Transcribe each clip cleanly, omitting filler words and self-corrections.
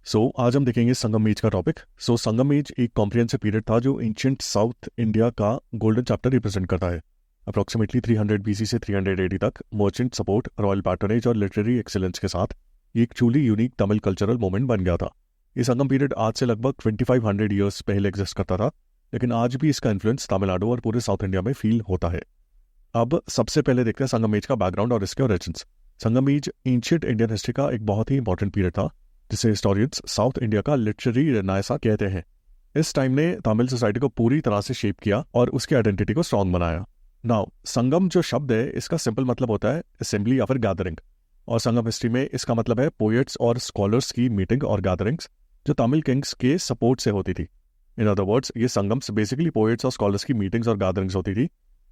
आज हम देखेंगे संगम एज का टॉपिक। संगम एज एक कॉम्प्रिहेंसिव पीरियड था जो एंशियंट साउथ इंडिया का गोल्डन चैप्टर रिप्रेजेंट करता है। अप्रोक्सीमेटली 300 बीसी से 300 एडी तक मर्चेंट सपोर्ट, रॉयल पैटर्नेज और लिटरेरी एक्सीलेंस के साथ ये एक truly unique Tamil cultural moment बन गया था। ये संगम पीरियड आज से लगभग 2500 ईयर्स पहले एग्जिस्ट करता था, लेकिन आज भी इसका इन्फ्लुएंस तमिलनाडु और पूरे साउथ इंडिया में फील होता है। अब सबसे पहले देखते हैं संगम एज का बैकग्राउंड और इसके ओरिजिन्स। संगम एज एंशियंट इंडियन हिस्ट्री का एक बहुत ही इंपॉर्टेंट पीरियड था, जिसे हिस्टोरियंस साउथ इंडिया का लिटरेरी रेनाइसा कहते हैं। इस टाइम ने तमिल सोसाइटी को पूरी तरह से शेप किया और उसकी आइडेंटिटी को स्ट्रॉन्ग बनाया। नाउ संगम जो शब्द है, इसका सिंपल मतलब होता है असेंबली या फिर गैदरिंग, और संगम हिस्ट्री में इसका मतलब है पोएट्स और स्कॉलर्स की मीटिंग और गैदरिंग्स जो तमिल किंग्स के सपोर्ट से होती थी। इन अदर वर्ड्स, ये संगम्स बेसिकली पोएट्स और स्कॉलर्स की मीटिंग्स और गैदरिंग्स होती थी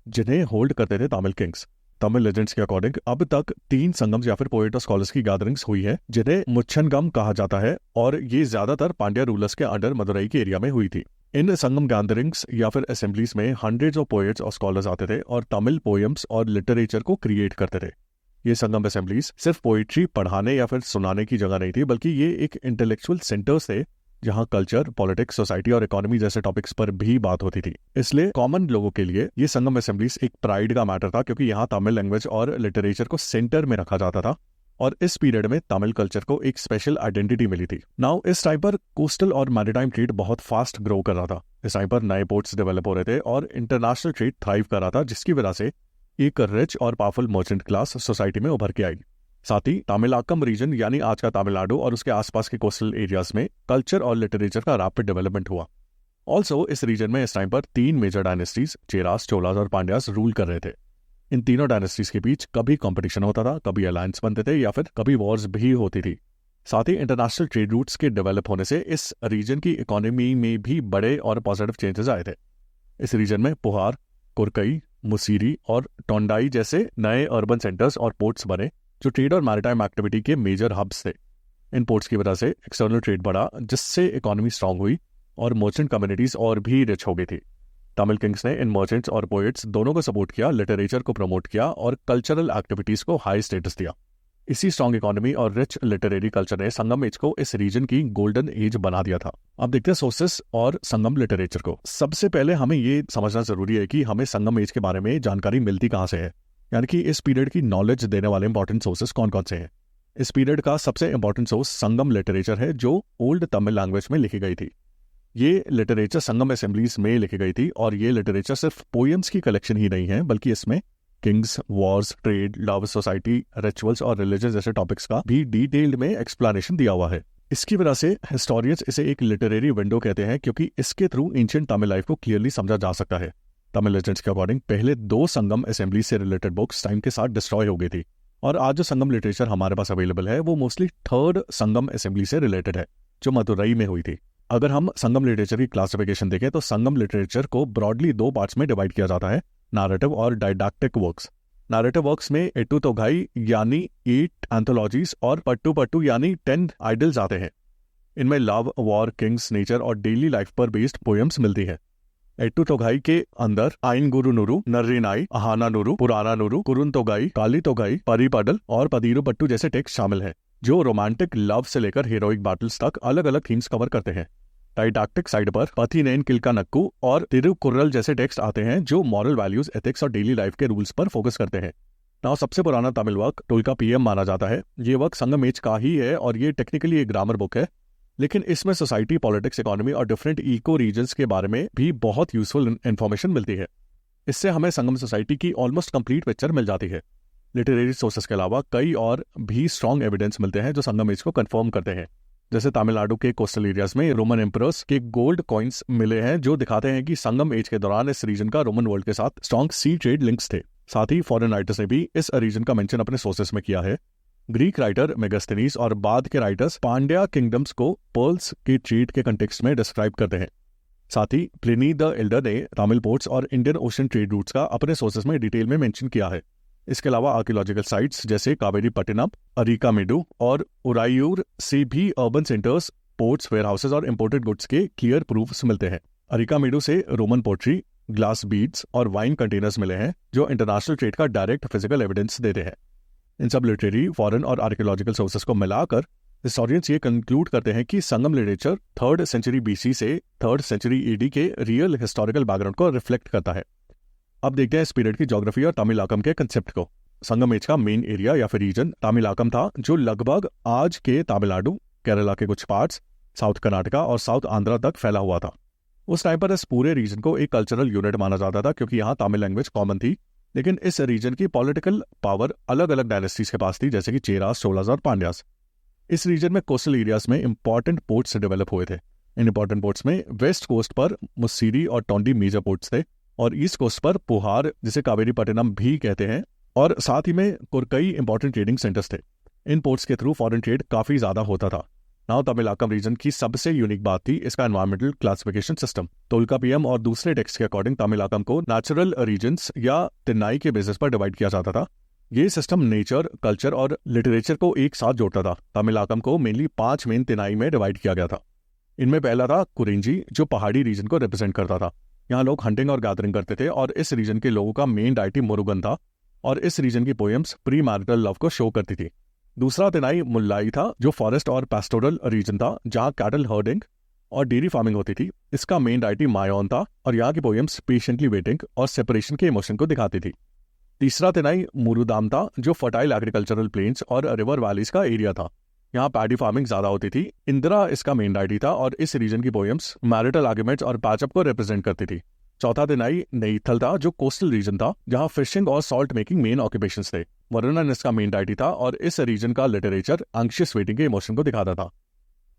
जिन्हें होल्ड करते थे तमिल किंग्स। तमिल लेजेंड्स के अकॉर्डिंग अब तक 3 संगम्स या फिर पोएट और स्कॉलर्स की गैदरिंग्स हुई है, जिन्हें मुच्छनगम कहा जाता है, और ये ज्यादातर पांड्या रूलर्स के अंडर मदुरई के एरिया में हुई थी। इन संगम गैदरिंग्स या फिर असेंबलीज में हंड्रेड्स ऑफ पोएट्स और स्कॉलर्स आते थे और तमिल पोएम्स और लिटरेचर को क्रिएट करते थे। ये संगम असेंबलीज सिर्फ पोइट्री पढ़ाने या फिर सुनाने की जगह नहीं थी, बल्कि ये एक इंटेलेक्चुअल सेंटर्स थे जहां कल्चर, पॉलिटिक्स, सोसाइटी और इकोनॉमी जैसे टॉपिक्स पर भी बात होती थी। इसलिए कॉमन लोगों के लिए ये संगम असेंबलीज एक प्राइड का मैटर था, क्योंकि यहाँ तमिल लैंग्वेज और लिटरेचर को सेंटर में रखा जाता था और इस पीरियड में तमिल कल्चर को एक स्पेशल आइडेंटिटी मिली थी। नाउ इस टाइम पर कोस्टल और मैरीटाइम ट्रेड बहुत फास्ट ग्रो कर रहा था। इस टाइम पर नए पोर्ट्स डेवलप हो रहे थे और इंटरनेशनल ट्रेड थ्राइव कर रहा था, जिसकी वजह से एक रिच और पावरफुल मर्चेंट क्लास सोसाइटी में उभर के आई। साथ ही तमिलाकम रीजन यानी आज का तमिलनाडु और उसके आसपास के कोस्टल एरियाज में कल्चर और लिटरेचर का रैपिड डेवलपमेंट हुआ। ऑल्सो इस रीजन में इस टाइम पर 3 मेजर डायनेस्टीज, चेरास, चोलास और पांड्यास रूल कर रहे थे। इन तीनों डायनेस्टीज के बीच कभी कंपटीशन होता था, कभी अलायंस बनते थे या फिर कभी वॉर्स भी होती थी। साथ ही इंटरनेशनल ट्रेड रूट्स के डेवलप होने से इस रीजन की इकोनॉमी में भी बड़े और पॉजिटिव चेंजेस आए थे। इस रीजन में पुहार, कुरकई, मुसीरी और टोंडाई जैसे नए अर्बन सेंटर्स और पोर्ट्स बने, जो ट्रेड और मैरिटाइम एक्टिविटी के मेजर हब्स थे। इन पोर्ट्स की वजह से एक्सटर्नल ट्रेड बढ़ा, जिससे इकोनॉमी स्ट्रांग हुई और मर्चेंट कम्युनिटीज और भी रिच हो गई थी। तमिल किंग्स ने इन मर्चेंट्स और पोएट्स दोनों को सपोर्ट किया, लिटरेचर को प्रमोट किया और कल्चरल एक्टिविटीज को हाई स्टेटस दिया। इसी स्ट्रांग इकोनॉमी और रिच लिटरेरी कल्चर ने संगम एज को इस रीजन की गोल्डन एज बना दिया था। अब देखते हैं सोर्सेस और संगम लिटरेचर को। सबसे पहले हमें ये समझना जरूरी है कि हमें संगम एज के बारे में जानकारी मिलती कहाँ से है, यानी कि इस पीरियड की नॉलेज देने वाले इंपॉर्टेंट सोर्सेस कौन कौन से हैं। इस पीरियड का सबसे इंपॉर्टेंट सोर्स संगम लिटरेचर है, जो ओल्ड तमिल लैंग्वेज में लिखी गई थी। ये लिटरेचर संगम असेंबलीज में लिखी गई थी, और ये लिटरेचर सिर्फ पोएम्स की कलेक्शन ही नहीं है, बल्कि इसमें Kings, Wars, trade, love, society, rituals और रिलीजन जैसे टॉपिक्स का भी डिटेल्ड में एक्सप्लेनेशन दिया हुआ है। इसकी वजह से हिस्टोरियंस इसे एक लिटरेरी विंडो कहते हैं, क्योंकि इसके थ्रू एंशिएंट तमिल लाइफ को क्लियरली समझा जा सकता है। तमिल लेजेंड्स के अकॉर्डिंग पहले 2 संगम असेंबली से रिलेटेड बुक्स टाइम के साथ डिस्ट्रॉय हो गई थी, और आज जो संगम लिटरेचर हमारे पास अवेलेबल है वो मोस्टली 3rd संगम असेंबली से रिलेटेड है, जो मदुरई में हुई थी। अगर हम संगम लिटरेचर की क्लासिफिकेशन देखें तो संगम लिटरेचर को ब्रॉडली 2 पार्ट्स में डिवाइड किया जाता है, नैरेटिव और डायडैक्टिक वर्क्स। नैरेटिव वर्क्स में एट्टू तोगाई यानी 8 एंथोलॉजीज और पट्टू पट्टू यानी 10 आइडल्स आते हैं। इनमें लव, वॉर, किंग्स, नेचर और डेली लाइफ पर बेस्ड पोएम्स मिलती है। एट्टू तोगाई के अंदर आइन गुरु नुरु, नर्री नाई, अहाना नुरु, पुराना नुरु, कुरुन तोगाई, काली तोगाई, परी पडल और पदीरू पट्टू जैसे टेक्स्ट शामिल हैं, जो रोमांटिक लव से लेकर हीरोइक बैटल्स तक अलग अलग थीम्स कवर करते हैं। डाइडैक्टिक साइड पर पथिनेन किल्का नक्कू और तिरुकुर्रल जैसे टेक्स्ट आते हैं, जो मॉरल वैल्यूज, एथिक्स और डेली लाइफ के रूल्स पर फोकस करते हैं। नाउ सबसे पुराना तमिल वर्क टोल्का पीएम माना जाता है। ये वर्क संगम एज का ही है और ये टेक्निकली एक ग्रामर बुक है, लेकिन इसमें सोसाइटी, पॉलिटिक्स, इकोनॉमी और डिफरेंट इको रीजन्स के बारे में भी बहुत यूजफुल इन्फॉर्मेशन मिलती है। इससे हमें संगम सोसाइटी की ऑलमोस्ट कंप्लीट पिक्चर मिल जाती है। लिटरेरी सोर्सेस के अलावा कई और भी स्ट्रॉन्ग एविडेंस मिलते हैं जो संगम एज को कंफर्म करते हैं। जैसे तमिलनाडु के कोस्टल एरियाज में रोमन एम्परर्स के गोल्ड कॉइन्स मिले हैं, जो दिखाते हैं कि संगम एज के दौरान इस रीजन का रोमन वर्ल्ड के साथ स्ट्रॉन्ग सी ट्रेड लिंक्स थे। साथ ही फॉरेन राइटर्स ने भी इस रीजन का मेंशन अपने सोर्सेस में किया है। ग्रीक राइटर मेगास्थनीज और बाद के राइटर्स पांड्या किंगडम्स को पर्ल्स के ट्रेड के कंटेक्स्ट में डिस्क्राइब करते हैं। साथ ही प्लिनी द एल्डर ने तमिल पोर्ट्स और इंडियन ओशन ट्रेड रूट्स का अपने सोर्सेस में डिटेल में मेंशन किया है। इसके अलावा आर्कियोलॉजिकल साइट्स जैसे कावेरीपट्टिनम, अरिकामेडु और उरायूर से भी अर्बन सेंटर्स, पोर्ट्स, वेयरहाउसेस और इंपोर्टेड गुड्स के क्लियर प्रूफ्स मिलते हैं। अरिकामेडु से रोमन पोट्री, ग्लास बीड्स और वाइन कंटेनर्स मिले हैं, जो इंटरनेशनल ट्रेड का डायरेक्ट फिजिकल एविडेंस देते हैं। इन सब लिटरेरी, फॉरेन और आर्कियोलॉजिकल सोर्सेस को मिलाकर हिस्टोरियंस ये कंक्लूड करते हैं कि संगम लिटरेचर 3rd सेंचुरी बीसी से 3rd सेंचुरी एडी के रियल हिस्टोरिकल बैकग्राउंड को रिफ्लेक्ट करता है। अब देखते हैं इस पीरियड की ज्योग्राफी और तमिलाकम के कंसेप्ट को। संगम एज का मेन एरिया या फिर रीजन तमिलाकम था, जो लगभग आज के तमिलनाडु, केरला के कुछ पार्ट्स, साउथ कर्नाटका और साउथ आंध्रा तक फैला हुआ था। उस टाइम पर इस पूरे रीजन को एक कल्चरल यूनिट माना जाता था, क्योंकि यहाँ तमिल लैंग्वेज कॉमन थी। लेकिन इस रीजन की पॉलिटिकल पावर अलग अलग डायनेस्टीज के पास थी, जैसे कि चेरास, चोलास और पांड्यास। इस रीजन में कोस्टल एरियाज में इंपॉर्टेंट पोर्ट्स डेवलप हुए थे। इन इंपॉर्टेंट पोर्ट्स में वेस्ट कोस्ट पर मुस्सीरी और टोंडी मेजर पोर्ट्स थे, और ईस्ट कोस्ट पर पुहार, जिसे कावेरी पट्टनम भी कहते हैं, और साथ ही में कुरकई इंपॉर्टेंट ट्रेडिंग सेंटर्स थे। इन पोर्ट्स के थ्रू फॉरेन ट्रेड काफी ज्यादा होता था। नाउ तमिलाकम रीजन की सबसे यूनिक बात थी इसका एनवायरमेंटल क्लासिफिकेशन सिस्टम। तोल्कापियम और दूसरे टेक्स्ट के अकॉर्डिंग तमिलाकम को नेचुरल रीजन्स या तिनाई के बेसिस पर डिवाइड किया जाता था। ये सिस्टम नेचर, कल्चर और लिटरेचर को एक साथ जोड़ता था। तमिलाकम को मेनली 5 मेन तिनाई में डिवाइड किया गया था। इनमें पहला था कुरिंजी, जो पहाड़ी रीजन को रिप्रेजेंट करता था। यहाँ लोग हंटिंग और गैदरिंग करते थे, और इस रीजन के लोगों का मेन डाइटी मुरुगन था, और इस रीजन की पोएम्स प्री मैरिटल लव को शो करती थी। दूसरा तिनाई मुल्लाई था, जो फॉरेस्ट और पैस्टोरल रीजन था, जहाँ कैटल हर्डिंग और डेयरी फार्मिंग होती थी। इसका मेन डाइटी मायोन था, और यहाँ की पोएम्स पेशेंटली वेटिंग और सेपरेशन के इमोशन को दिखाती थी। तीसरा तिनाई मुरुदाम था, जो फर्टाइल एग्रीकल्चरल प्लेन्स और रिवर वैलीज का एरिया था। यहाँ पैडी फार्मिंग ज्यादा होती थी। इंदिरा इसका मेन डाइटी था, और इस रीजन की पोएम्स मैरिटल आर्ग्यूमेंट्स और पैचअप को रिप्रेजेंट करती थी। चौथा तिनाई नेइथल था, जो कोस्टल रीजन था, जहाँ फिशिंग और सॉल्ट मेकिंग मेन ऑक्यूपेशंस थे। वरुणन इसका मेन डाइटी था, और इस रीजन का लिटरेचर एंग्शियस वेटिंग के इमोशन को दिखाता था।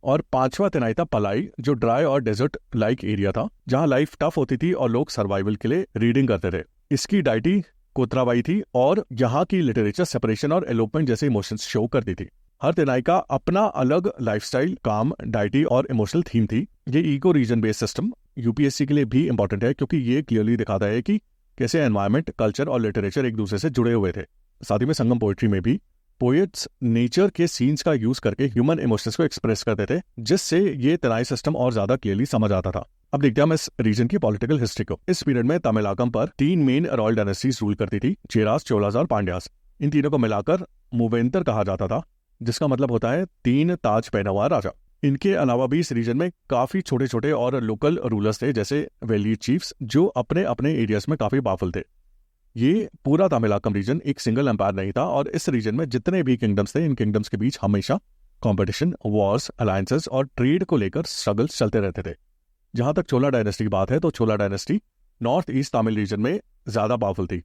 और पांचवा तिनाई था पलाई, जो ड्राई और डेजर्ट लाइक एरिया था, जहाँ लाइफ टफ होती थी और लोग सर्वाइवल के लिए रीडिंग करते थे। इसकी डाइटी कोतराबाई थी, और यहाँ की लिटरेचर सेपरेशन और एलोपमेंट जैसे इमोशंस शो करती थी। हर तिनाई का अपना अलग लाइफस्टाइल, काम, डाइटी और इमोशनल थीम थी। ये eco region based system UPSC के लिए भी इंपॉर्टेंट है, क्योंकि ये क्लियरली दिखाता है कि कैसे एनवायरनमेंट, कल्चर और लिटरेचर एक दूसरे से जुड़े हुए थे। साथ ही में संगम पोएट्री में भी पोएट्स नेचर के सीन्स का यूज करके ह्यूमन इमोशंस को एक्सप्रेस करते थे, जिससे ये तिनाई सिस्टम और ज्यादा क्लियरली समझ आता था। अब देखते हैं हम इस रीजन की पॉलिटिकल हिस्ट्री को। इस पीरियड में तमिलाकम पर 3 मेन रॉयल डायनेस्टीज रूल करती थी, चेरास, चोलास और पांड्यास। इन तीनों को मिलाकर मूवेंतर कहा जाता था, जिसका मतलब होता है 3 ताज पहना हुआ राजा। इनके अलावा भी इस रीजन में काफी छोटे छोटे और लोकल रूलर्स थे, जैसे वैली चीफ्स, जो अपने अपने एरियाज में काफी पावरफुल थे। ये पूरा तमिलाकम रीजन एक सिंगल एम्पायर नहीं था, और इस रीजन में जितने भी किंगडम्स थे, इन किंगडम्स के बीच हमेशा कॉम्पिटिशन, वॉर्स, अलायंसेस और ट्रेड को लेकर स्ट्रगल्स चलते रहते थे। जहां तक चोला डायनेस्टी की बात है, तो Chola dynasty north east Tamil region में ज्यादा पावरफुल थी।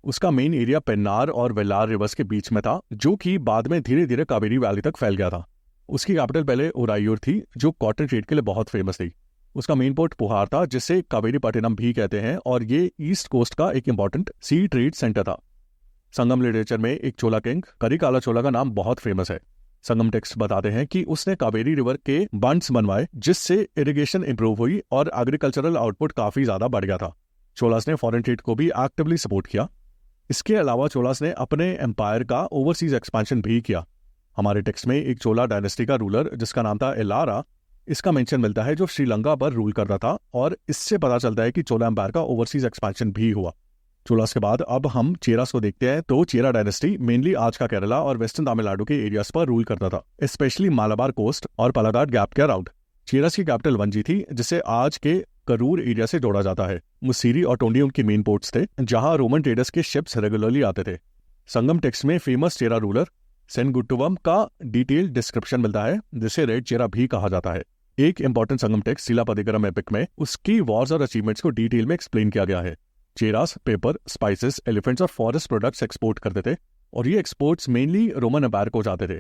उसका मेन एरिया पेन्नार और वेल्लार रिवर्स के बीच में था, जो कि बाद में धीरे धीरे कावेरी वैली तक फैल गया था। उसकी कैपिटल पहले उरायूर थी, जो कॉटन ट्रेड के लिए बहुत फेमस थी। उसका मेन पोर्ट पुहार था, जिसे कावेरी पट्टनम भी कहते हैं, और ये ईस्ट कोस्ट का एक इंपॉर्टेंट सी ट्रेड सेंटर था। संगम लिटरेचर में एक चोला किंग करिकाला चोला का नाम बहुत फेमस है। संगम टेक्स्ट बताते हैं कि उसने कावेरी रिवर के बंड्स बनवाए, जिससे इरिगेशन इंप्रूव हुई और एग्रीकल्चरल आउटपुट काफी ज्यादा बढ़ गया था। चोलास ने फॉरेन ट्रेड को भी एक्टिवली सपोर्ट किया। इसके अलावा चोलास ने अपने एम्पायर का ओवरसीज एक्सपेंशन भी किया। हमारे टेक्स्ट में एक चोला डायनेस्टी का रूलर जिसका नाम था एलारा, इसका मेंशन मिलता है, जो श्रीलंका पर रूल करता था, और इससे पता चलता है कि चोला एम्पायर का ओवरसीज एक्सपेंशन भी हुआ। चोलास के बाद अब हम चेरास को देखते हैं। तो चेरा डायनेस्टी मेनली आज का केरला और वेस्टर्न तमिलनाडु के एरियाज पर रूल करता था, स्पेशली मालाबार कोस्ट और पलादार गैप के अराउंड। चेरास की कैपिटल वंजी थी, जिसे आज के करूर एरिया से जोड़ा जाता है। मुसीरी और टोंडी उनके मेन पोर्ट्स थे, जहां रोमन ट्रेडर्स के शिप्स रेगुलरली आते थे। संगम टेक्स्ट में फेमस चेरा रूलर सेनगुट्टुवम का डिटेल डिस्क्रिप्शन मिलता है, जिसे रेड चेरा भी कहा जाता है। एक इंपॉर्टेंट संगम टेक्स्ट शिलापतिकरम एपिक में उसकी वॉर्स और अचीवमेंट्स को डिटेल में एक्सप्लेन किया गया है। चेरास पेपर, स्पाइसेस, एलिफेंट्स और फॉरेस्ट प्रोडक्ट्स एक्सपोर्ट करते थे, और ये एक्सपोर्ट्स मेनली रोमन एम्पायर को जाते थे।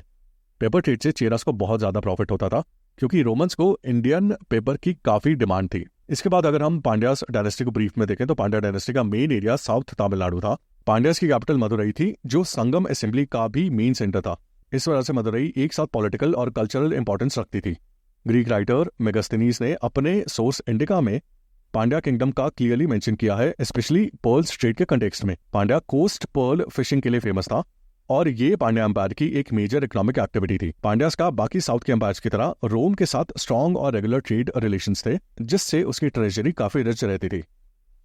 पेपर ट्रेड से चेरास को बहुत ज्यादा प्रॉफिट होता था, क्योंकि रोमन्स को इंडियन पेपर की काफी डिमांड थी। इसके बाद अगर हम पांड्यास डायनेस्टी को ब्रीफ में देखें, तो पांड्या डायनेस्टी का मेन एरिया साउथ तमिलनाडु था। पांड्यास की कैपिटल मदुरई थी, जो संगम असेंबली का भी मेन सेंटर था। इस वजह से मदुरई एक साथ पॉलिटिकल और कल्चरल इंपॉर्टेंस रखती थी। ग्रीक राइटर मेगास्थनीज ने अपने सोर्स इंडिका में पांड्या किंगडम का क्लियरली मेंशन किया है, स्पेशली पर्ल स्ट्रेट के कंटेक्स्ट में। पांड्या कोस्ट पर्ल फिशिंग के लिए फेमस था, और ये पांड्या एम्पायर की एक मेजर इकोनॉमिक एक्टिविटी थी। पांड्यास का बाकी साउथ के एम्पायर्स की तरह रोम के साथ स्ट्रॉन्ग और रेगुलर ट्रेड रिलेशंस थे, जिससे उसकी ट्रेजरी काफी रिच रहती थी।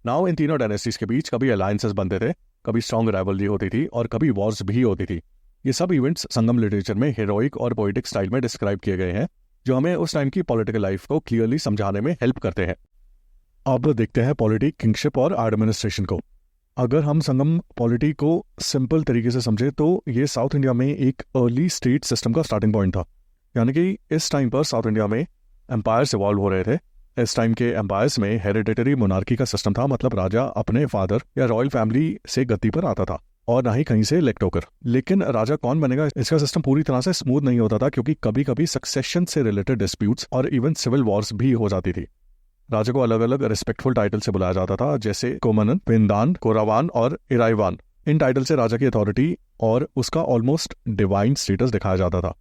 नाउ इन तीनों डायनेस्टीज के बीच कभी अलायंसेस बनते थे, कभी स्ट्रॉन्ग राइवलरी होती थी, और कभी वॉर्स भी होती थी। ये सब इवेंट्स संगम लिटरेचर में हेरोइक और पोइटिक स्टाइल में डिस्क्राइब किए गए हैं, जो हमें उस टाइम की पॉलिटिकल लाइफ को क्लियरली समझाने में हेल्प करते हैं। अब देखते हैं पॉलिटी, किंगशिप और एडमिनिस्ट्रेशन को। अगर हम संगम पॉलिटी को सिंपल तरीके से समझे तो ये साउथ इंडिया में एक अर्ली स्टेट सिस्टम का स्टार्टिंग पॉइंट था। यानी कि इस टाइम पर साउथ इंडिया में एम्पायर्स इवॉल्व हो रहे थे। इस टाइम के एम्पायर्स में हेरिडिटरी मोनार्की का सिस्टम था, मतलब राजा अपने फादर या रॉयल फैमिली से गद्दी पर आता था और ना ही कहीं से इलेक्ट होकर। लेकिन राजा कौन बनेगा, इसका सिस्टम पूरी तरह से स्मूथ नहीं होता था, क्योंकि कभी कभी सक्सेशन से रिलेटेड डिस्प्यूट्स और इवन सिविल वॉर्स भी हो जाती थी। राजा को अलग अलग रिस्पेक्टफुल टाइटल से बुलाया जाता था, जैसे कोमनन, पिंदान, कोरावान और इराइवान। इन टाइटल से राजा की अथॉरिटी और उसका ऑलमोस्ट डिवाइन स्टेटस दिखाया जाता था।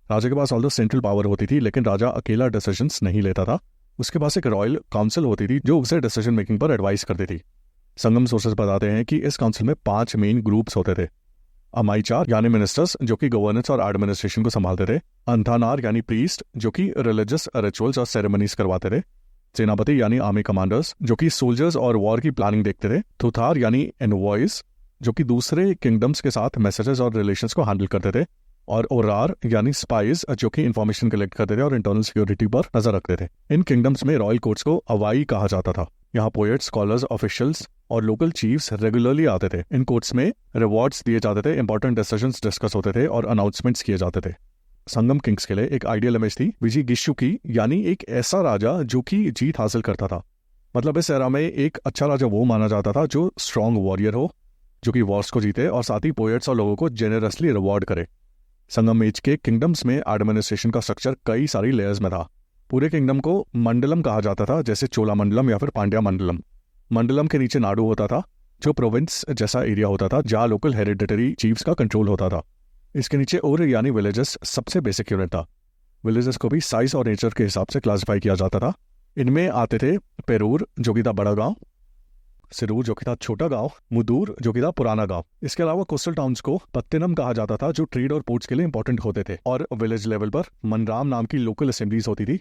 राजा के पास ऑल्दो सेंट्रल पावर होती थी, लेकिन राजा अकेला डिसीजंस नहीं लेता था। उसके पास एक रॉयल काउंसिल होती थी जो उसे डिसीजन मेकिंग पर एडवाइस करती थी। संगम सोर्सेज बताते हैं कि इस काउंसिल में 5 मेन ग्रुप्स होते थे। अमाइचार यानी मिनिस्टर्स, जो कि गवर्नेंस और एडमिनिस्ट्रेशन को संभालते थे। अंथानार यानी प्रीस्ट, जो कि रिलीजियस रिचुअल्स और सेरेमनीज करवाते थे। सेनापति यानी आर्मी कमांडर्स, जो कि सोल्जर्स और वॉर की प्लानिंग देखते थे। थुथार यानी एनवॉइस, जो कि दूसरे किंगडम्स के साथ मैसेजेस और रिलेशंस को हैंडल करते थे। और ओरार यानी स्पाइस, जो कि इन्फॉर्मेशन कलेक्ट करते थे और इंटरनल सिक्योरिटी पर नजर रखते थे। इन किंगडम्स में रॉयल कोर्ट्स को अवाई कहा जाता था। यहाँ पोएट्स, स्कॉलर्स, ऑफिशियल्स और लोकल चीफ्स रेगुलरली आते थे। इन कोर्ट्स में रिवॉर्ड्स दिए जाते थे, इंपॉर्टेंट डिसीजंस डिस्कस होते थे और अनाउंसमेंट्स किए जाते थे। संगम किंग्स के लिए एक आइडियल इमेज थी विजिगिशु की, यानी एक ऐसा राजा जो कि जीत हासिल करता था। मतलब इस एरा में एक अच्छा राजा वो माना जाता था जो स्ट्रॉन्ग वॉरियर हो, जो कि वॉर्स को जीते और साथ ही पोएट्स और लोगों को जेनरसली रिवॉर्ड करे। संगम एज के किंगडम्स में एडमिनिस्ट्रेशन का स्ट्रक्चर कई सारी लेयर्स में था। पूरे किंगडम को मंडलम कहा जाता था, जैसे चोला मंडलम या फिर पांड्या मंडलम। मंडलम के नीचे नाडु होता था, जो प्रोविंस जैसा एरिया होता था जहाँ लोकल हेरिडिटरी चीफ्स का कंट्रोल होता था। इसके नीचे ओर यानी विलेजेस सबसे बेसिक यूनिट था। विलेजेस को भी साइज और नेचर के हिसाब से क्लासिफाई किया जाता था। इनमें आते थे पेरूर, जो कि था बड़ा गांव, सिरूर, जो कि था छोटा गांव, मुदूर, जो कि था पुराना गांव। इसके अलावा कोस्टल टाउन्स को पत्तिनम कहा जाता था, जो ट्रेड और पोर्ट्स के लिए इंपॉर्टेंट होते थे। और विलेज लेवल पर मनराम नाम की लोकल असेंबलीज होती थी,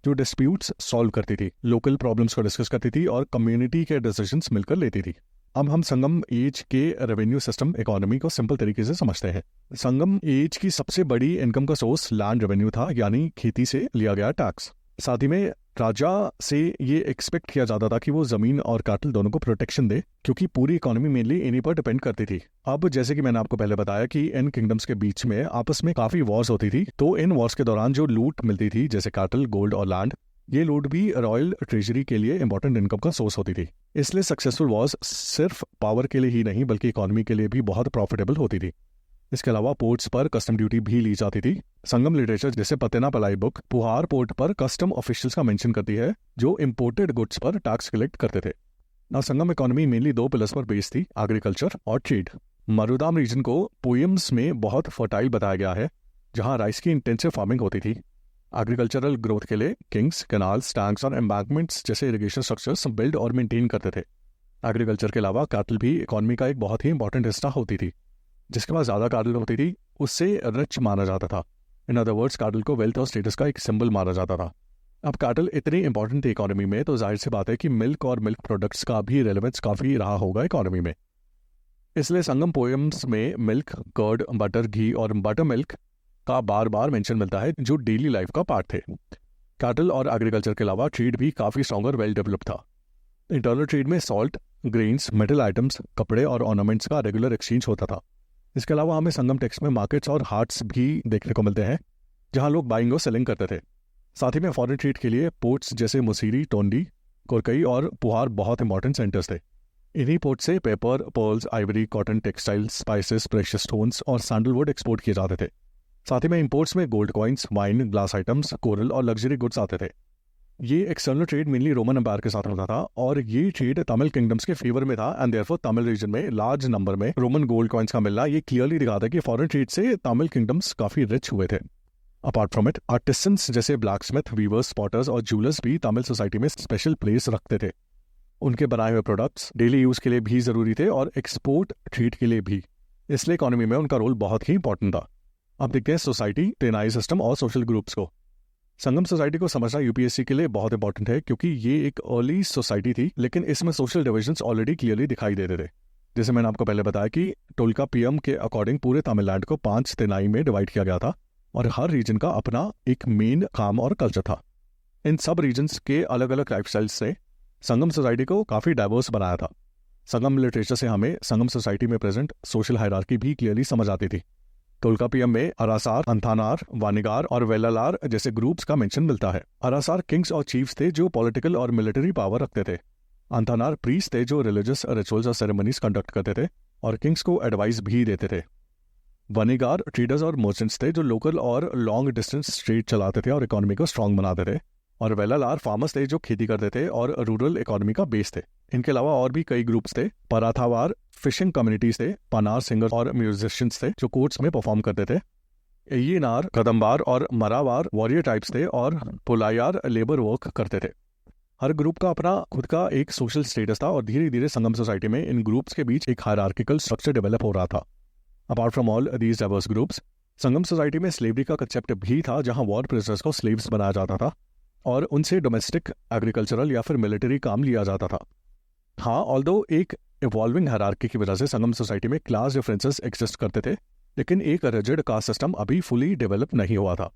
जो डिस्प्यूट्स सॉल्व करती थी, लोकल प्रॉब्लम्स को डिस्कस करती थी और कम्युनिटी के डिसीजंस मिलकर लेती थी। अब हम संगम एज के रेवेन्यू सिस्टम इकोनॉमी को सिंपल तरीके से समझते हैं। संगम एज की सबसे बड़ी इनकम का सोर्स लैंड रेवेन्यू था, यानी खेती से लिया गया टैक्स। साथ ही में राजा से ये एक्सपेक्ट किया जाता था कि वो जमीन और कैटल दोनों को प्रोटेक्शन दे, क्योंकि पूरी इकोनॉमी मेनली इन्हीं पर डिपेंड करती थी। अब जैसे कि मैंने आपको पहले बताया कि इन किंगडम्स के बीच में आपस में काफी वॉर्स होती थी, तो इन वॉर्स के दौरान जो लूट मिलती थी, जैसे कैटल, गोल्ड और लैंड, ये लूट भी रॉयल ट्रेजरी के लिए इंपॉर्टेंट इनकम का सोर्स होती थी। इसलिए सक्सेसफुल वॉर्स सिर्फ पावर के लिए ही नहीं बल्कि इकोनॉमी के लिए भी बहुत प्रॉफिटेबल होती थी। इसके अलावा पोर्ट्स पर कस्टम ड्यूटी भी ली जाती थी। संगम लिटरेचर जैसे पतेना पलाई बुक पुहार पोर्ट पर कस्टम ऑफिशियल्स का मेंशन करती है, जो इंपोर्टेड गुड्स पर टैक्स कलेक्ट करते थे। ना संगम इकोनॉमी मेनली 2 पिलर्स पर बेस्ड थी, एग्रीकल्चर और ट्रेड। मरुदाम रीजन को पोएम्स में बहुत फर्टाइल बताया गया है, जहां राइस की इंटेंसिव फार्मिंग होती थी। एग्रीकल्चरल ग्रोथ के लिए किंग्स, कैनाल्स, टैंक्स और एम्बैंकमेंट्स जैसे इरिगेशन स्ट्रक्चर्स बिल्ड और मेंटेन करते थे। एग्रीकल्चर के अलावा कैटल भी इकोनॉमी का एक बहुत ही इंपॉर्टेंट हिस्सा होती थी। जिसके पास ज़्यादा कैटल होती थी उससे रिच माना जाता था। इन अदर वर्ड्स, कैटल को वेल्थ और स्टेटस का एक सिंबल माना जाता था। अब कैटल इतनी इंपॉर्टेंट थी इकोनॉमी में, तो जाहिर सी बात है कि मिल्क और मिल्क प्रोडक्ट्स का भी रेलेवेंस काफ़ी रहा होगा इकोनॉमी में। इसलिए संगम पोएम्स में मिल्क, कर्ड, बटर, घी और बटर मिल्क का बार बार मेंशन मिलता है, जो डेली लाइफ का पार्ट थे। कैटल और एग्रीकल्चर के अलावा ट्रेड भी काफ़ी स्ट्रॉन्ग और वेल डेवलप था। इंटरनल ट्रेड में सॉल्ट, ग्रेन्स, मेटल आइटम्स, कपड़े और ऑर्नामेंट्स का रेगुलर एक्सचेंज होता था। इसके अलावा हमें संगम टेक्स्ट में मार्केट्स और हाट्स भी देखने को मिलते हैं, जहां लोग बाइंग और सेलिंग करते थे। साथ ही में फॉरेन ट्रेड के लिए पोर्ट्स जैसे मुसीरी, टोंडी, कोरकई और पुहार बहुत इंपॉर्टेंट सेंटर्स थे। इन्हीं पोर्ट से pepper, pearls, ivory, cotton, textiles, spices, precious stones और सैंडलवुड एक्सपोर्ट किए जाते थे। साथ ही में इंपोर्ट्स में gold coins, wine, glass items, coral और लग्जरी गुड्स आते थे। ये external trade mainly Roman Empire के साथ होता था और ये ट्रेड तमिल किंगडम्स के फेवर में था, एंड देयरफॉर तमिल रीजन में लार्ज नंबर में रोमन गोल्ड कॉइन्स का मिलना ये क्लियरली दिखाता है कि फॉरेन ट्रेड से तमिल किंगडम्स काफी रिच हुए थे। अपार्ट फ्रॉम इट, आर्टिसंस जैसे ब्लैक स्मिथ, वीवर्स, पॉटर्स और ज्वेलर्स भी तमिल सोसाइटी में स्पेशल प्लेस रखते थे। उनके बनाए हुए प्रोडक्ट्स डेली यूज के लिए भी जरूरी थे और एक्सपोर्ट ट्रेड के लिए भी, इसलिए इकोनॉमी में उनका रोल बहुत ही इंपॉर्टेंट था। अब देखते हैं सोसाइटी, टेनाई सिस्टम और सोशल ग्रुप्स को। संगम सोसाइटी को समझना यूपीएससी के लिए बहुत इंपॉर्टेंट है, क्योंकि ये एक अर्ली सोसाइटी थी, लेकिन इसमें सोशल डिविजन्स ऑलरेडी क्लियरली दिखाई देते थे। जैसे मैंने आपको पहले बताया कि टोल्कापियम के अकॉर्डिंग पूरे तमिलनाडु को 5 तेनाई में डिवाइड किया गया था और हर रीजन का अपना एक मेन काम और कल्चर था। इन सब रीजन्स के अलग अलग लाइफस्टाइल्स से संगम सोसाइटी को काफ़ी डाइवर्स बनाया था। संगम लिटरेचर से हमें संगम सोसाइटी में प्रेजेंट सोशल हायरार्की भी क्लियरली समझ आती थी। टोल्कापियम में अरासार, अंथानार, वानिगार और वेलालार जैसे ग्रुप्स का मेंशन मिलता है। अरासार किंग्स और चीफ्स थे जो पॉलिटिकल और मिलिट्री पावर रखते थे। अंथानार प्रीस्ट थे जो रिलीजियस रिचुअल्स और सेरेमनीज कंडक्ट करते थे और किंग्स को एडवाइस भी देते थे। वानिगार ट्रेडर्स और मर्चेंट्स थे जो लोकल और लॉन्ग डिस्टेंस ट्रेड चलाते थे और इकोनॉमी को स्ट्रांग बनाते थे। और वेलालार फार्मर्स थे जो खेती करते थे और रूरल इकोनॉमी का बेस थे। इनके अलावा और भी कई ग्रुप्स थे। पराथावार फिशिंग कम्युनिटीज थे। पनार सिंगर्स और म्यूजिशियंस थे जो कोर्ट्स में परफॉर्म करते थे। एयनार, कदम्बार और मरावार वॉरियर टाइप्स थे और पुलायार लेबर वर्क करते थे। हर ग्रुप का अपना खुद का एक सोशल स्टेटस था और धीरे धीरे संगम सोसाइटी में इन ग्रुप्स के बीच एक हायरार्किकल स्ट्रक्चर डेवलप हो रहा था। Apart from all these diverse groups, Sangam society में स्लेवरी का कंसेप्ट भी था, जहां वॉर प्रिजनर्स को स्लेव्स बनाया जाता था और उनसे डोमेस्टिक, एग्रीकल्चरल या फिर मिलिट्री काम लिया जाता था। हाँ, ऑल्दो एक इवॉल्विंग हायरार्की की वजह से संगम सोसाइटी में क्लास डिफरेंसेस एग्जिस्ट करते थे, लेकिन एक रिजिड कास्ट सिस्टम अभी फुली डेवलप नहीं हुआ था।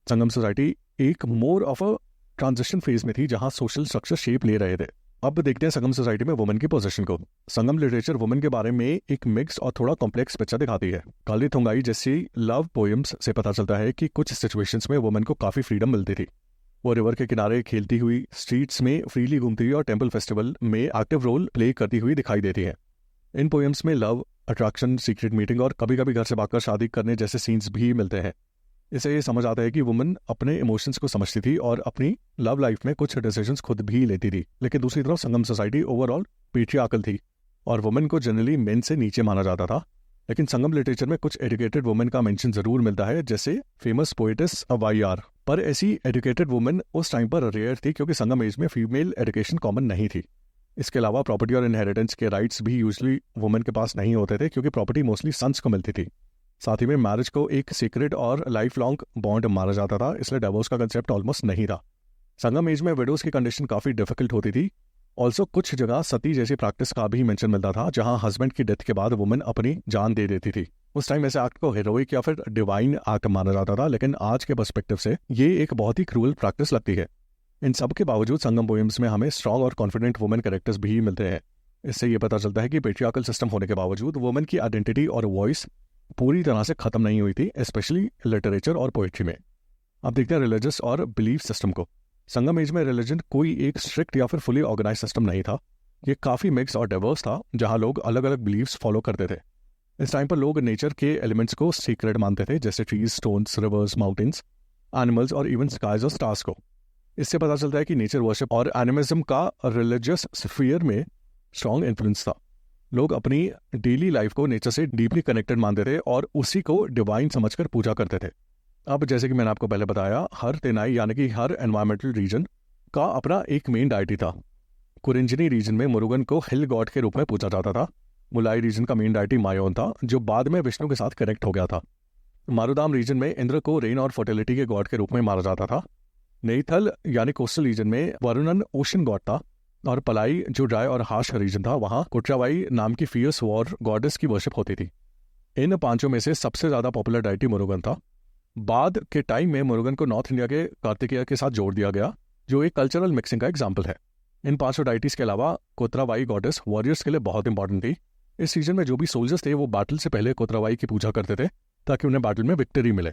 संगम सोसाइटी एक more of a transition phase में थी जहां सोशल स्ट्रक्चर शेप ले रहे थे। अब देखते हैं संगम सोसाइटी में वुमेन की पोजीशन को। संगम लिटरेचर वुमेन के बारे में एक मिक्स और थोड़ा कॉम्प्लेक्स पिक्चर दिखाती है। काली थुंगाई जैसी लव पोएम्स से पता चलता है कि कुछ सिचुएशंस में वुमेन को काफी फ्रीडम मिलती थी। वो रिवर के किनारे खेलती हुई, स्ट्रीट्स में फ्रीली घूमती हुई और टेंपल फेस्टिवल में एक्टिव रोल प्ले करती हुई दिखाई देती है। इन पोएम्स में लव, अट्रैक्शन, सीक्रेट मीटिंग और कभी कभी घर से भागकर शादी करने जैसे सीन्स भी मिलते हैं। इससे ये समझ आता है कि वुमन अपने इमोशंस को समझती थी और अपनी लव लाइफ में कुछ डिसीजंस खुद भी लेती थी। लेकिन दूसरी तरफ संगम सोसाइटी ओवरऑल पेट्रियार्कल थी और वुमेन को जनरली मेन से नीचे माना जाता था। लेकिन संगम लिटरेचर में कुछ एजुकेटेड वुमेन का मेंशन जरूर मिलता है, जैसे फेमस पोएटिस अवाईयार। पर ऐसी एजुकेटेड वुमेन उस टाइम पर रेयर थी क्योंकि संगम एज में फीमेल एजुकेशन कॉमन नहीं थी। इसके अलावा प्रॉपर्टी और इनहेरिटेंस के राइट्स भी यूजली वुमेन के पास नहीं होते थे क्योंकि प्रॉपर्टी मोस्टली सन्स को मिलती थी। साथ ही में मैरिज को एक सीक्रेट और लाइफ लॉन्ग बॉन्ड माना जाता था, इसलिए डिवोर्स का कंसेप्ट ऑलमोस्ट नहीं था। संगम एज में विडोज की कंडीशन काफ़ी डिफिकल्ट होती थी। ऑल्सो कुछ जगह सती जैसी प्रैक्टिस का भी मेंशन मिलता था, जहां हस्बैंड की डेथ के बाद वुमेन अपनी जान दे देती थी। उस टाइम ऐसे एक्ट को हेरोइक या फिर डिवाइन एक्ट माना जाता था, लेकिन आज के पर्सपेक्टिव से ये एक बहुत ही क्रूअल प्रैक्टिस लगती है। इन सब के बावजूद संगम पोएम्स में हमें स्ट्रॉन्ग और कॉन्फिडेंट वुमेन कैरेक्टर्स भी मिलते हैं। इससे ये पता चलता है कि पेट्रियार्कल सिस्टम होने के बावजूद वुमेन की आइडेंटिटी और वॉइस पूरी तरह से खत्म नहीं हुई थी, स्पेशली लिटरेचर और पोएट्री में। अब देखते हैं रिलीजियस और बिलीफ सिस्टम को। संगम एज में रिलीजन कोई एक स्ट्रिक्ट या फिर फुली ऑर्गेनाइज सिस्टम नहीं था। ये काफ़ी मिक्स और डाइवर्स था, जहां लोग अलग अलग बिलीव्स फॉलो करते थे। इस टाइम पर लोग नेचर के एलिमेंट्स को सीक्रेट मानते थे, जैसे trees, stones, reverse, mountains, animals और इवन स्काइज और स्टार्स को। इससे पता चलता है कि नेचर वर्शिप और एनिमिज्म का रिलीजियस स्फीयर में स्ट्रॉन्ग इन्फ्लुएंस था। लोग अपनी डेली लाइफ को नेचर से डीपली कनेक्टेड मानते थे और उसी को डिवाइन समझकर पूजा करते थे। अब जैसे कि मैंने आपको पहले बताया, हर तेनाई यानी कि हर एनवायरमेंटल रीजन का अपना एक मेन डाइटी था। कुरिंजनी रीजन में मुरुगन को हिल गॉड के रूप में पूजा जाता था। मुलाई रीजन का मेन डाइटी मायोन था, जो बाद में विष्णु के साथ कनेक्ट हो गया था। मारुदाम रीजन में इंद्र को रेन और फर्टिलिटी के गॉड के रूप में मारा जाता था। नेथल यानी कोस्टल रीजन में वरुणन ओशन गॉड था और पलाई जो ड्राई और हार्श रीजन था, वहां कुट्रावाई नाम की फियर्स वॉर गॉडेस की वर्शिप होती थी। इन पांचों में से सबसे ज्यादा पॉपुलर डाइटी मुरुगन था। बाद के टाइम में मुरुगन को नॉर्थ इंडिया के कार्तिकेय के साथ जोड़ दिया गया, जो एक कल्चरल मिक्सिंग का एग्जाम्पल है। इन पांचों डाइटीज के अलावा कोतरावाई गॉडेस वॉरियर्स के लिए बहुत इंपॉर्टेंट थी। इस सीजन में जो भी सोल्जर्स थे वो बैटल से पहले कोतरावाई की पूजा करते थे ताकि उन्हें बैटल में विक्ट्री मिले।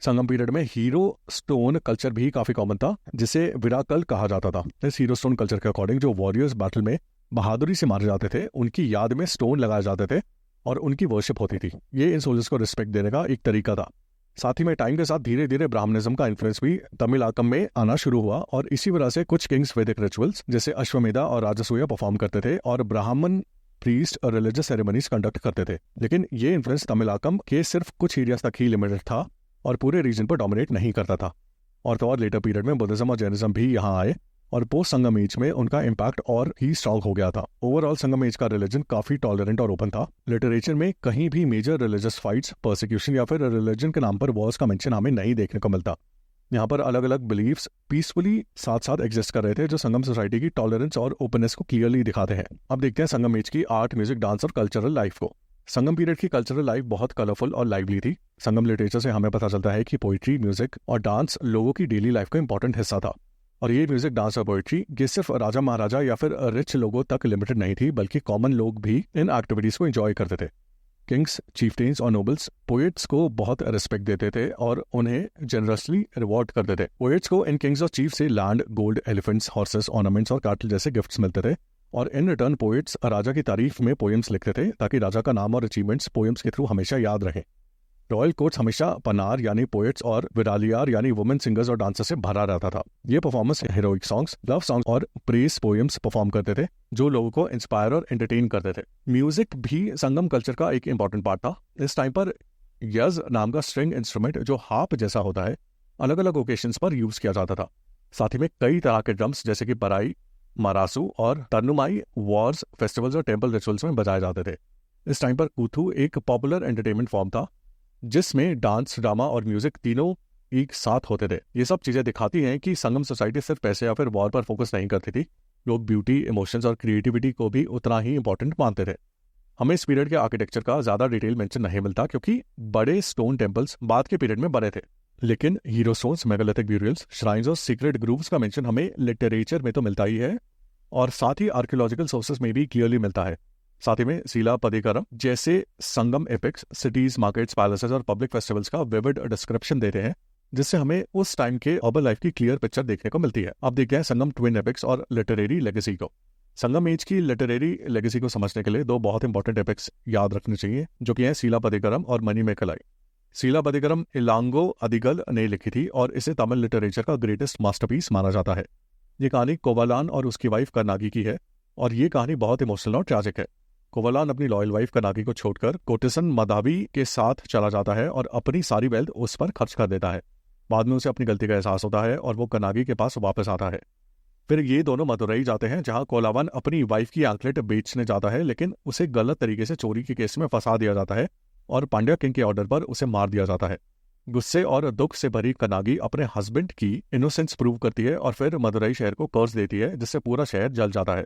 संगम पीरियड में हीरो स्टोन कल्चर भी काफी कॉमन था, जिसे विराकल कहा जाता था। इस हीरो स्टोन कल्चर के अकॉर्डिंग जो वॉरियर्स बैटल में बहादुरी से मारे जाते थे, उनकी याद में स्टोन लगाए जाते थे और उनकी वर्शिप होती थी। ये इन सोल्जर्स को रिस्पेक्ट देने का एक तरीका था। साथ ही में टाइम के साथ धीरे धीरे ब्राह्मणिज्म का इन्फ्लुएंस भी तमिलनाडु में आना शुरू हुआ और इसी वजह से कुछ किंग्स वैदिक रिचुअल्स जैसे अश्वमेधा और राजसूया परफॉर्म करते थे और ब्राह्मण प्रीस्ट और रिलीजियस सेरेमनीज कंडक्ट करते थे। लेकिन ये इन्फ्लुएंस तमिलनाडु के सिर्फ कुछ एरियाज तक ही लिमिटेड था और पूरे रीजन पर डोमिनेट नहीं करता था। और तो और लेटर पीरियड में बुद्धिज्म और जैनिज्म भी यहाँ आए और पोस्ट संगम एज में उनका इम्पैक्ट और ही स्ट्रॉन्ग हो गया था। ओवरऑल संगम एज का रिलीजन काफी टॉलरेंट और ओपन था। लिटरेचर में कहीं भी मेजर रिलीजियस फाइट्स, परसिक्यूशन या फिर रिलीजन के नाम पर वॉर्स का मेंशन हमें नहीं देखने को मिलता। यहाँ पर अलग अलग बिलीफ्स पीसफुली साथ साथ एग्जिस्ट कर रहे थे, जो संगम सोसाइटी की टॉलरेंस और ओपननेस को क्लियरली दिखाते हैं। अब देखते हैं संगम एज की आर्ट, म्यूजिक, डांस और कल्चरल लाइफ को। संगम पीरियड की कल्चरल लाइफ बहुत कलरफुल और लाइवली थी। संगम लिटरेचर से हमें पता चलता है कि पोइट्री, म्यूजिक और डांस लोगों की डेली लाइफ का इंपॉर्टेंट हिस्सा था। और ये म्यूजिक, डांस और पोइट्री ये सिर्फ राजा महाराजा या फिर रिच लोगों तक लिमिटेड नहीं थी, बल्कि कॉमन लोग भी इन एक्टिविटीज को एंजॉय करते थे। किंग्स, चीफटेन्स और नोबल्स पोएट्स को बहुत रिस्पेक्ट देते थे और उन्हें जनरसली रिवॉर्ड करते थे। पोएट्स को इन किंग्स और चीफ से land, gold, elephants, horses, ornaments और कैटल जैसे गिफ्ट्स मिलते थे, और इन रिटर्न पोएट्स राजा की तारीफ में पोएम्स लिखते थे ताकि राजा का नाम और अचीवमेंट्स पोएम्स के थ्रू हमेशा याद रहे। रॉयल कोर्ट्स हमेशा पनार यानी पोएट्स और विरालियार यानी वुमेन सिंगर्स और डांसर से भरा रहता था। ये performance heroic songs, love songs और प्रेस पोएम्स परफॉर्म करते थे, जो लोगों को इंस्पायर और एंटरटेन करते थे। म्यूजिक भी संगम कल्चर का एक इंपॉर्टेंट पार्ट था। इस टाइम पर यज नाम का स्ट्रिंग इंस्ट्रूमेंट, जो हार्प जैसा होता है, अलग अलग ओकेशंस पर यूज किया जाता था। साथ ही में कई तरह के ड्रम्स जैसे कि पराई, मारासू और तन्नुमाई वॉर्स, फेस्टिवल्स और टेम्पल रिचुअल्स में बजाए जाते थे। इस टाइम पर कूथू एक पॉपुलर एंटरटेनमेंट फॉर्म था, जिसमें डांस, ड्रामा और म्यूजिक तीनों एक साथ होते थे। ये सब चीजें दिखाती हैं कि संगम सोसाइटी सिर्फ पैसे या फिर वॉर पर फोकस नहीं करती थी। लोग ब्यूटी, इमोशंस और क्रिएटिविटी को भी उतना ही इंपॉर्टेंट मानते थे। हमें इस पीरियड के आर्किटेक्चर का ज्यादा डिटेल मेंशन नहीं मिलता, क्योंकि बड़े स्टोन टेम्पल्स बाद के पीरियड में बने थे। लेकिन hero stones, megalithic burials, shrines और सीक्रेट ग्रूव्स का मेंशन हमें लिटरेचर में तो मिलता ही है, और साथ ही आर्कियोलॉजिकल सोर्सेस में भी क्लियरली मिलता है। साथ ही में शीला पदिकरम जैसे संगम एपिक्स सिटीज, मार्केट्स, पैलेसेस और पब्लिक फेस्टिवल्स का विविड डिस्क्रिप्शन देते हैं, जिससे हमें उस टाइम के अर्बन लाइफ की क्लियर पिक्चर देखने को मिलती है। अब देखते हैं संगम ट्विन एपिक्स और लिटरेरी लेगेसी को। संगम एज की लिटरेरी लेगेसी को समझने के लिए दो बहुत इंपॉर्टेंट एपिक्स याद रखने चाहिए, जो कि हैं शीला पदिकरम और मणिमेकलाई। शीला पदिकरम इलांगो अदिगल ने लिखी थी और इसे तमिल लिटरेचर का ग्रेटेस्ट मास्टरपीस माना जाता है। ये कहानी कोवलान और उसकी वाइफ कर्नागी की है, और ये कहानी बहुत इमोशनल और ट्रैजिक है। कोवलान अपनी लॉयल वाइफ कर्नागी को छोड़कर कोटिसन मदावी के साथ चला जाता है और अपनी सारी वेल्थ उस पर खर्च कर देता है। बाद में उसे अपनी गलती का एहसास होता है और वो कर्नागी के पास वापस आता है। फिर ये दोनों मदुरई जाते हैं, जहां कोलावन अपनी वाइफ की आंकलेट बेचने जाता है, लेकिन उसे गलत तरीके से चोरी के केस में फंसा दिया जाता है और पांड्या किंग के ऑर्डर पर उसे मार दिया जाता है। गुस्से और दुख से भरी कर्नागी अपने हस्बैंड की इनोसेंस प्रूव करती है और फिर मदुरई शहर को कर्ज देती है, जिससे पूरा शहर जल जाता है।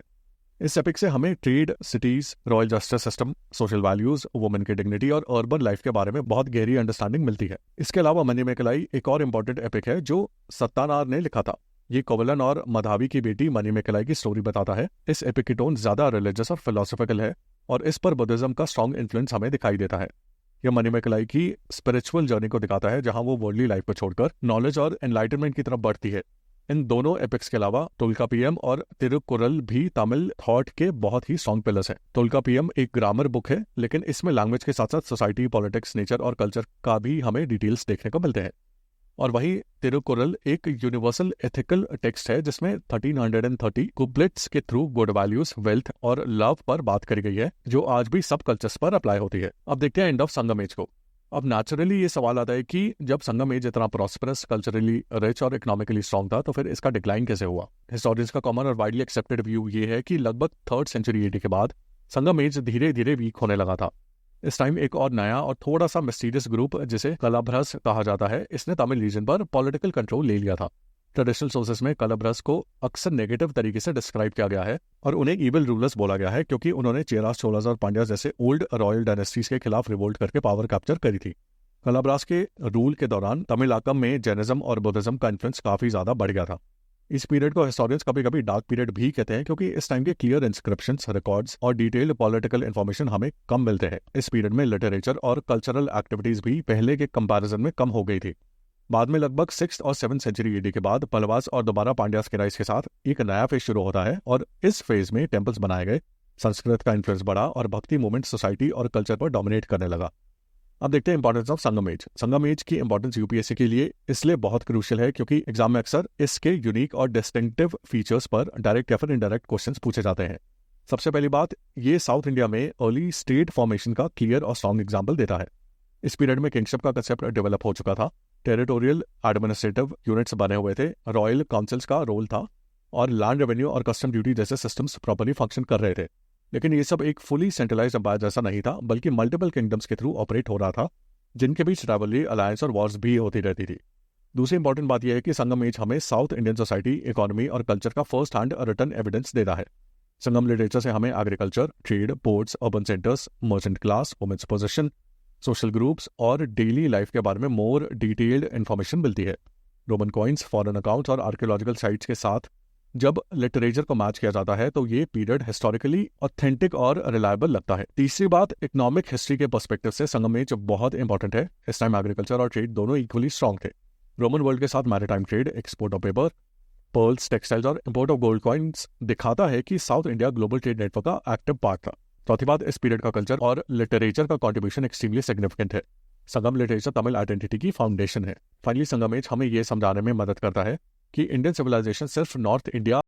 इस एपिक से हमें trade, cities, royal justice system, social values, women की डिग्निटी और अर्बन लाइफ के बारे में बहुत गहरी अंडरस्टैंडिंग मिलती है। इसके अलावा मणिमेकलाई एक और इम्पोर्टेंट एपिक है जो सत्तानार ने लिखा था। ये कोवलन और मधावी की बेटी मणिमेकलाई की स्टोरी बताता है। इस एपिक की टोन ज्यादा रिलीजियस और फिलोसॉफिकल है, और इस पर बुद्धिज्म का स्ट्रॉन्ग इन्फ्लुएंस हमें दिखाई देता है। यह मणिमेकलाई की स्पिरिचुअल जर्नी को दिखाता है, जहां वो वर्ल्डली लाइफ को छोड़कर नॉलेज और एनलाइटनमेंट की तरफ बढ़ती है। इन दोनों एपिक्स के अलावा तोल्कापियम और तिरुकुरल भी तमिल थॉट के बहुत ही स्ट्रॉन्ग पिलर्स हैं। तोल्कापियम एक ग्रामर बुक है, लेकिन इसमें लैंग्वेज के साथ साथ सोसाइटी, पॉलिटिक्स, नेचर और कल्चर का भी हमें डिटेल्स देखने को मिलते हैं। और वहीं तिरुकुरल एक यूनिवर्सल एथिकल टेक्स्ट है, जिसमें 1330 कुप्लेट्स के थ्रू गुड वैल्यूज, वेल्थ और लव पर बात करी गई है, जो आज भी सब कल्चर्स पर अप्लाई होती है। अब देखते हैं एंड ऑफ संगम एज को। अब नेचुरली ये सवाल आता है कि जब संगम एज इतना प्रॉस्परस, कल्चरली रिच और इकोनॉमिकली स्ट्रॉन्ग था, तो फिर इसका डिक्लाइन कैसे हुआ? हिस्टोरियंस का कॉमन और वाइडली एक्सेप्टेड व्यू ये है कि लगभग 3rd सेंचुरी AD के बाद संगम एज धीरे धीरे वीक होने लगा था। इस टाइम एक और नया और थोड़ा सा मिस्टीरियस ग्रुप, जिसे कलाभ्रस कहा जाता है, इसने तमिल रीजन पर पॉलिटिकल कंट्रोल ले लिया था। ट्रेडिशनल सोर्सेस में कलाभ्रस को अक्सर नेगेटिव तरीके से डिस्क्राइब किया गया है और उन्हें इविल रूलर्स बोला गया है, क्योंकि उन्होंने चेरास, चोलास और पांड्यास जैसे ओल्ड रॉयल डायनेस्टीज के खिलाफ रिवोल्ट करके पावर कैप्चर करी थी। कलाभ्रस के रूल के दौरान तमिलाकम में जैनिज्म और बुद्धिज्म का इन्फ्लुएंस काफी ज्यादा बढ़ गया था। इस पीरियड को हिस्टोरियंस कभी कभी डार्क पीरियड भी कहते हैं, क्योंकि इस टाइम के क्लियर इंस्क्रिप्शंस, रिकॉर्ड्स और डिटेल्ड पॉलिटिकल इन्फॉर्मेशन हमें कम मिलते हैं। इस पीरियड में लिटरेचर और कल्चरल एक्टिविटीज भी पहले के कंपैरिजन में कम हो गई थी। बाद में लगभग 6th और 7th सेंचुरी AD के बाद पल्लवास और दोबारा पांड्यास के राइज के साथ एक नया फेज शुरू होता है, और इस फेज में टेम्पल्स बनाए गए, संस्कृत का इन्फ्लुएंस बढ़ा और भक्ति मूवमेंट सोसाइटी और कल्चर पर डोमिनेट करने लगा। अब देखते हैं importance of Sangam age. Sangam age की इंपॉर्टेंस यूपीएससी के लिए इसलिए बहुत क्रूशियल है, क्योंकि एग्जाम में अक्सर इसके यूनिक और डिस्टिंक्टिव फीचर्स पर डायरेक्ट या फिर इनडायरेक्ट क्वेश्चंस पूछे जाते हैं। सबसे पहली बात, ये साउथ इंडिया में अर्ली स्टेट फॉर्मेशन का क्लियर और स्ट्रॉन्ग एग्जाम्पल देता है। इस पीरियड में किंगशिप का कंसेप्ट डेवलप हो चुका था, टेरिटोरियल एडमिनिस्ट्रेटिव यूनिट्स बने हुए थे, रॉयल काउंसिल्स का रोल था, और लैंड रेवेन्यू और कस्टम ड्यूटी जैसे सिस्टम्स प्रॉपर्ली फंक्शन कर रहे थे। लेकिन ये सब एक फुली सेंट्रलाइज्ड एम्पायर जैसा नहीं था, बल्कि मल्टीपल किंगडम्स के थ्रू ऑपरेट हो रहा था, जिनके बीच राइवलरी, अलायंस और वॉर्स भी होती रहती थी। दूसरी इंपॉर्टेंट बात यह है कि संगम एज हमें साउथ इंडियन सोसाइटी, इकोनॉमी और कल्चर का फर्स्ट हैंड रिटर्न एविडेंस देता है। संगम लिटरेचर से हमें agriculture, trade, ports, urban centres, merchant class, women's position, social groups और डेली लाइफ के बारे में मोर डिटेल्ड इन्फॉर्मेशन मिलती है। रोमन कॉइन्स, फॉरेन अकाउंट्स और आर्कियोलॉजिकल साइट्स के साथ जब लिटरेचर को मैच किया जाता है तो ये पीरियड हिस्टोरिकली ऑथेंटिक और रिलायबल लगता है। तीसरी बात, इकोनॉमिक हिस्ट्री के पर्सपेक्टिव से संगम एज बहुत इंपॉर्टेंट है। इस टाइम एग्रीकल्चर और ट्रेड दोनों इक्वली स्ट्रॉन्ग थे। रोमन वर्ल्ड के साथ maritime trade, export of paper, pearls, textiles और इंपोर्ट ऑफ गोल्ड कॉइन्स दिखाता है कि south India global trade network का एक्टिव पार्ट था। चौथी बात, इस पीरियड का कल्चर और लिटरेचर का कंट्रीब्यूशन एक्सट्रीमली सिग्निफिकेंट है। संगम लिटरेचर तमिल आइडेंटिटी की फाउंडेशन है। फाइनली संगम एज हमें यह समझाने में मदद करता है कि इंडियन सिविलाइजेशन सिर्फ नॉर्थ इंडिया